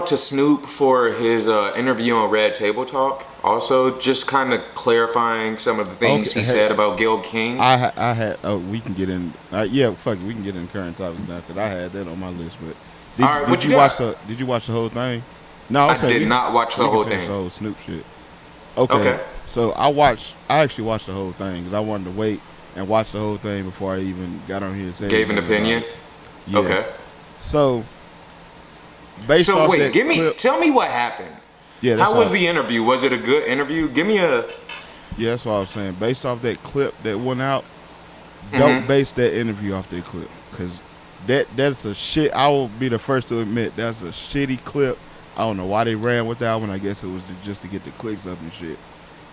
To Snoop for his interview on Red Table Talk. Also, just kind of clarifying some of the things Okay, he hey, said about Gil King. I had. Oh, we can get in. Yeah, fuck it, we can get in current topics now because I had that on my list. But All right, what did you you watch got? the whole thing? No, I'll I say did not watch the we can whole finish thing. the whole Snoop shit. Okay, Okay. so I actually watched the whole thing because I wanted to wait and watch the whole thing before I even got on here and said Gave an anything about opinion. it. Yeah. Okay. So based So off wait, that clip, tell me what happened. yeah, that's How was all. the interview? Was it a good interview? Give me a. Yeah, that's what I was saying. Based off that clip that went out, don't Mm-hmm. base that interview off that clip because that's a shit. I will be the first to admit that's a shitty clip. I don't know why they ran with that one. I guess it was just to get the clicks up and shit.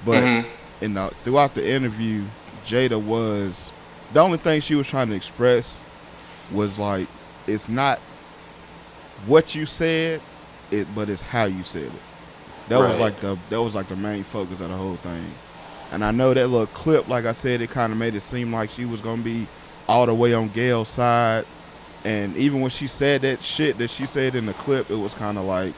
But Mm-hmm. throughout the interview, Jada was the only thing she was trying to express was like it's not what you said, but it's how you said it. Right. That was like the main focus of the whole thing. And I know that little clip, like I said, it kind of made it seem like she was gonna be all the way on Gail's side. And even when she said that shit that she said in the clip, it was kind of like,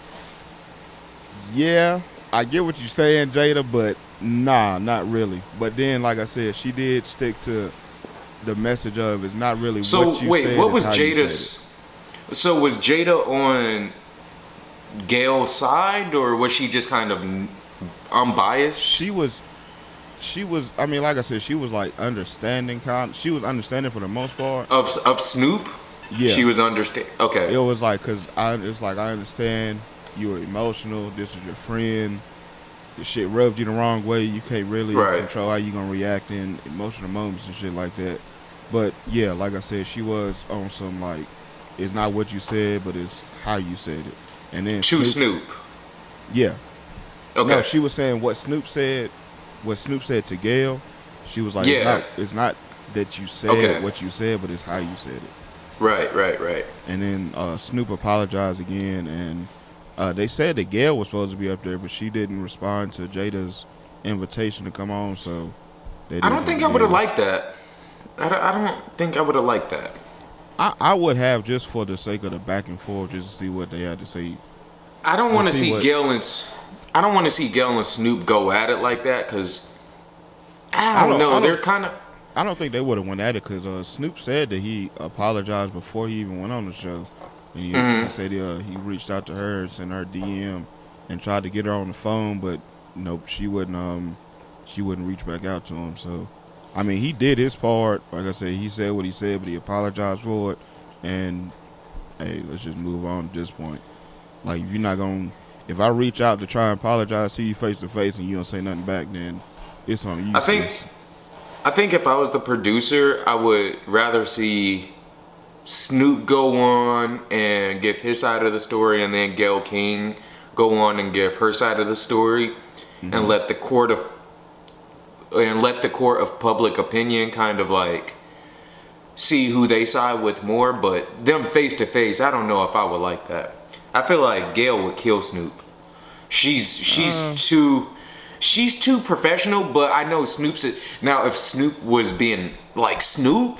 yeah, I get what you're saying, Jada, but nah, not really. But then, like I said, she did stick to the message of it's not really what So you wait, said, what it's was how you said it. Jada's? So was Jada on Gail's side, or was she just kind of unbiased She was I mean, like I said, she was like understanding she was understanding for the most part. of Snoop? Yeah. She was understand. Okay. It was like it's like I understand you were emotional. This is your friend. The shit rubbed you the wrong way. You can't really Right. control how you gonna react in emotional moments and shit like that. But yeah, like I said, she was on some like it's not what you said, but it's how you said it. And then To Snoop, Snoop. yeah, no, Okay. she was saying what Snoop said to Gail. She was like, Yeah. it's not that you said Okay. what you said, but it's how you said it. Right. Right. Right. And then Snoop apologized again, and they said that Gail was supposed to be up there, but she didn't respond to Jada's invitation to come on, so that I is don't what think it I would have is. liked that. I don't think I would have liked that. I would have just for the sake of the back and forth, just to see what they had to say, I don't to want to see see what. Gail and I don't want to see Gail and Snoop go at it like that because I I don't don't know. I They're don't kind of I don't think they would have went at it because Snoop said that he apologized before he even went on the show. And he said he reached out to her, sent her DM, and tried to get her on the phone, but nope, she wouldn't reach back out to him. So, I mean, he did his part. Like I said, he said what he said, but he apologized for it. And hey, let's just move on at this point. Like if you're not gonna, if I reach out to try and apologize to you face to face and you don't say nothing back, then it's on you, I think sis. I think if I was the producer, I would rather see Snoop go on and give his side of the story, and then Gail King go on and give her side of the story, and Hmm. let the court of public opinion kind of like see who they side with more. But them face to face, I don't know if I would like that. I feel like Gail would kill Snoop. She's Uh, too professional, but I know now if Snoop was being like Snoop,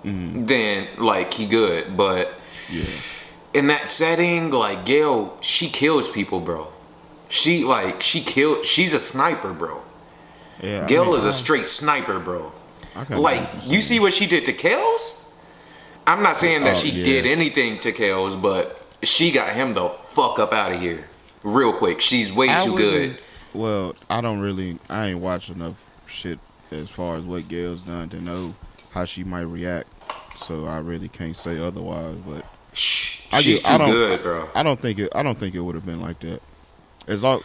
then like he good, but yeah. in that setting, like Gail, she kills people, bro. She's a sniper, bro. Yeah, I Gail mean, is a straight sniper, bro. I kind of get Like, what you're you see saying. what she did to Kels? I'm not saying that Oh she yeah. did anything to Kels, but she got him the fuck up out of here real quick. She's way I too good. wouldn't. Well, I ain't watched enough shit as far as what Gail's done to know how she might react. So I really can't say otherwise. But She's I too don't, good, bro. I don't think it would have been like that. As long,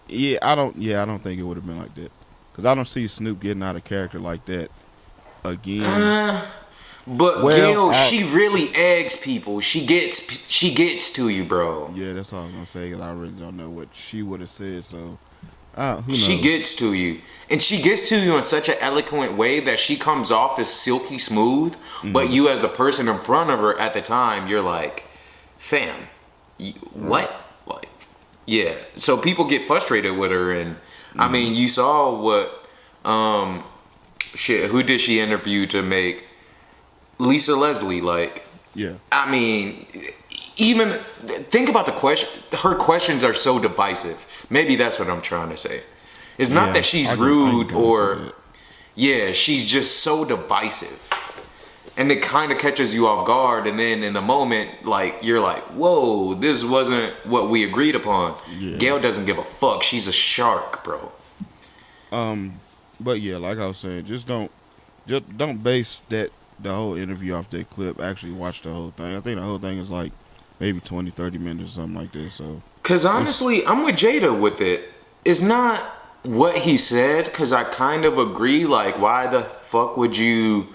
yeah, I don't think it would have been like that. Cause I don't see Snoop getting out of character like that again. But Well, Gail, she really eggs people. She gets to you, bro. yeah, that's all I'm gonna say. Cause I really don't know what she would have said. So who She knows? gets to you. And she gets to you in such an eloquent way that she comes off as silky smooth, but Hmm. you as the person in front of her at the time, you're like, fam, Right. what? Like, yeah. So people get frustrated with her, and I Hmm. mean, you saw what shit, who did she interview to make Lisa Leslie? Like, Yeah. I mean, even think about the question. Her questions are so divisive. Maybe that's what I'm trying to say. It's not that she's rude or yeah, she's just so divisive. And it kind of catches you off guard, and then in the moment, like, you're like, whoa, this wasn't what we agreed upon. Yeah. Gail doesn't give a fuck. She's a shark, bro. But yeah, like I was saying, just don't base the whole interview off that clip. Actually watch the whole thing. I think the whole thing is like maybe 20, 30 minutes or something like this. So, because honestly, I'm with Jada with it. It's not what he said, because I kind of agree. Like, why the fuck would you...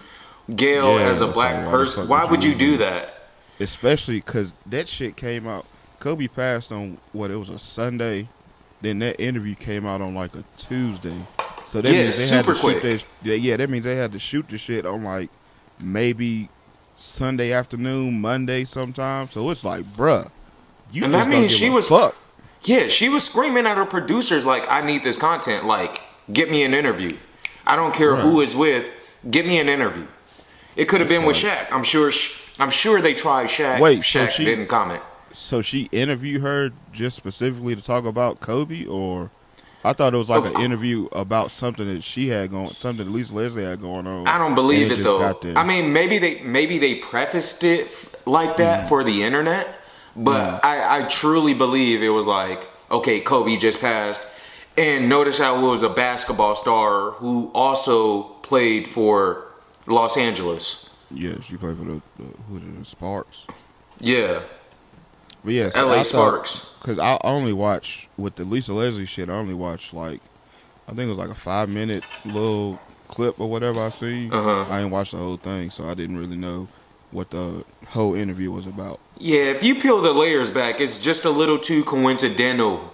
Gail, as a black person, why would you do that? Especially because that shit came out. Kobe passed on it was a Sunday. Then that interview came out on like a Tuesday. So that means they had to shoot that means they had to shoot the shit on like maybe Sunday afternoon, Monday sometime. So it's like, bruh, you and just that means she was fuck. Yeah, she was screaming at her producers like, "I need this content. Like, get me an interview. I don't care who is with. Get me an interview." It could have been with Shaq. I'm sure they tried Shaq. Wait, Shaq didn't comment. So she interviewed her just specifically to talk about Kobe, or I thought it was like an interview about something that she had going, something that Lisa Leslie had going on. I don't believe it though. I mean, maybe they prefaced it like that for the internet, but I truly believe it was like, okay, Kobe just passed, and notice how it was a basketball star who also played for Los Angeles. Yeah, she played for the Sparks. Yeah. But yeah, so LA Sparks. Because I only watch, with the Lisa Leslie shit, I only watched like, I think it was like a 5-minute little clip or whatever I seen. I didn't watch the whole thing, so I didn't really know what the whole interview was about. Yeah, if you peel the layers back, it's just a little too coincidental.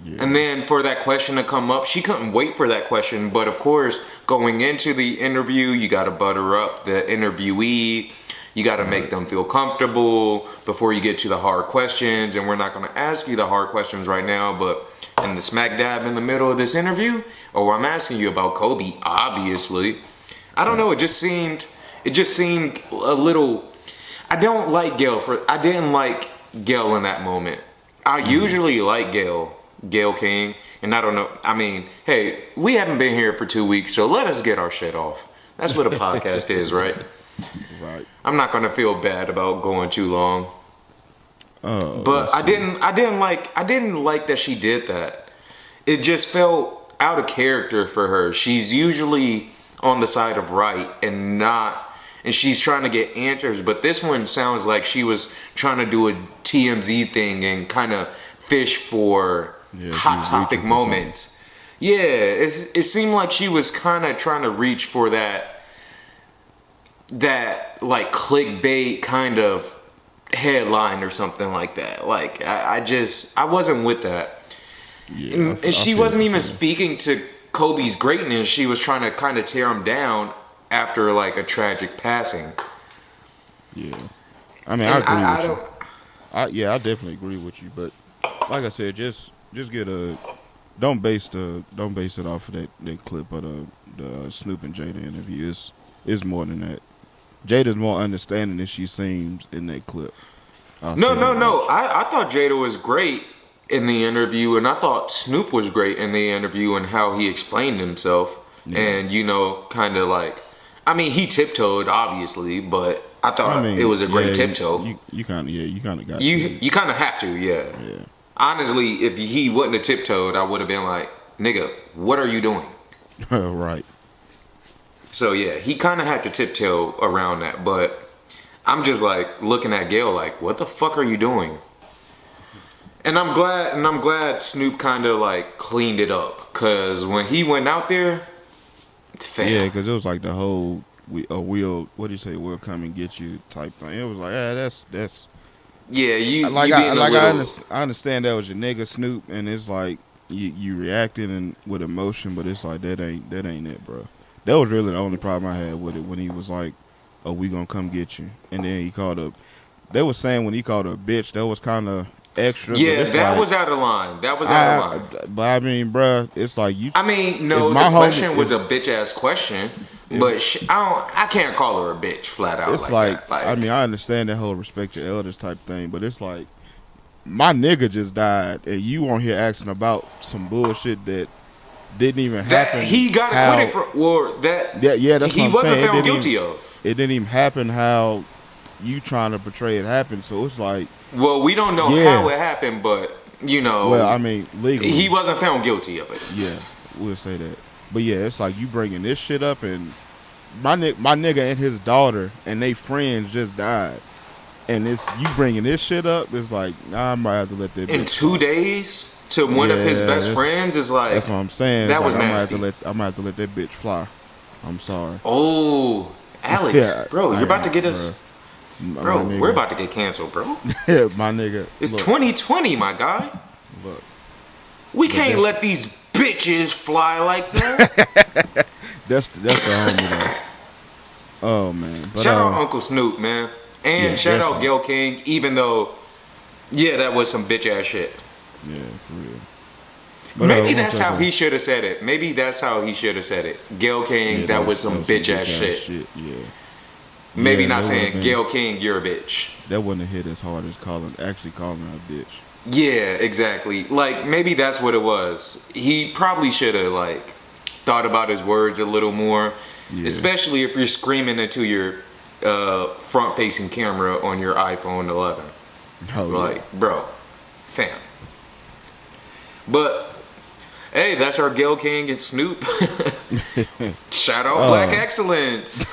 Yeah. And then for that question to come up, she couldn't wait for that question. But of course, going into the interview, you got to butter up the interviewee. You got to make them feel comfortable before you get to the hard questions. And we're not going to ask you the hard questions right now. But in the smack dab in the middle of this interview, I'm asking you about Kobe, obviously. I don't know. It just seemed a little. I didn't like Gail in that moment. I usually like Gail King, and I don't know. I mean, hey, we haven't been here for 2 weeks, so let us get our shit off. That's what a podcast is, right? Right. I'm not gonna feel bad about going too long. But I didn't like that she did that. It just felt out of character for her. She's usually on the side of right and she's trying to get answers, but this one sounds like she was trying to do a TMZ thing and kind of fish for hot topic moments. Yeah, it seemed like she was kind of trying to reach for that like clickbait kind of headline or something like that. Like I wasn't with that. Yeah, and she wasn't even speaking to Kobe's greatness. She was trying to kind of tear him down after like a tragic passing. Yeah, I mean, I agree with you. I definitely agree with you. But like I said, just get don't base it off of that clip of the Snoop and Jada interview. It's more than that. Jada's more understanding than she seems in that clip. No. I thought Jada was great in the interview, and I thought Snoop was great in the interview and how he explained himself. Yeah. And kind of like, I mean, he tiptoed obviously, but I thought it was a great tiptoe. You kind of got you kind of have to, yeah. Honestly, if he wouldn't have tiptoed, I would have been like, nigga, what are you doing? Right. So yeah, he kind of had to tiptoe around that, but I'm just like looking at Gail like, what the fuck are you doing? And I'm glad Snoop kind of like cleaned it up, cause when he went out there, yeah, cause it was like the whole we'll come and get you type thing. It was like, that's yeah, I understand that was your nigga Snoop, and it's like you reacted and with emotion, but it's like that ain't it, bro. That was really the only problem I had with it when he was like, "Oh, we gonna come get you," and then he called her. They was saying when he called her a bitch, that was kind of extra. Yeah, that was out of line. That was out of line. But I mean, bro, it's like you. I mean, no, the question was a bitch ass question, But I can't call her a bitch flat out. It's like that. I mean, I understand that whole respect your elders type thing, but it's like my nigga just died, and you on here asking about some bullshit that didn't even happen. He got acquitted for, or that. Yeah, that's he what I'm saying. wasn't found guilty of. It didn't even happen how you trying to portray it happened. So it's like, well, we don't know how it happened, but you know. Well, I mean, legally, he wasn't found guilty of it. Yeah, we'll say that. But yeah, it's like you bringing this shit up, and my nigga and his daughter and they friends just died, and it's you bringing this shit up. It's like, nah, I might have to let that. In 2 days to one of his best friends is like. That's what I'm saying. That was like, nasty. I might have to let that bitch fly. I'm sorry. Oh, Alex, bro, you're about to get us. Bro, we're about to get canceled, bro. Yeah, my nigga. It's 2020, my guy. Look, we can't let these bitches fly like that. that's the homie though. Oh man. But, shout out Uncle Snoop, man. And shout out Gayle King, even though that was some bitch ass shit. Yeah, for real. But, maybe that's how he should have said it. Maybe that's how he should have said it. Gayle King, that was some bitch ass shit. Yeah. Maybe not saying Gayle King, you're a bitch. That wouldn't have hit as hard as calling her a bitch. Yeah, exactly. Like, maybe that's what it was. He probably should have, like, thought about his words a little more. Yeah. Especially if you're screaming into your front-facing camera on your iPhone 11. Oh, like, bro, fam. But, hey, that's our Gayle King and Snoop. Shout out Black Excellence.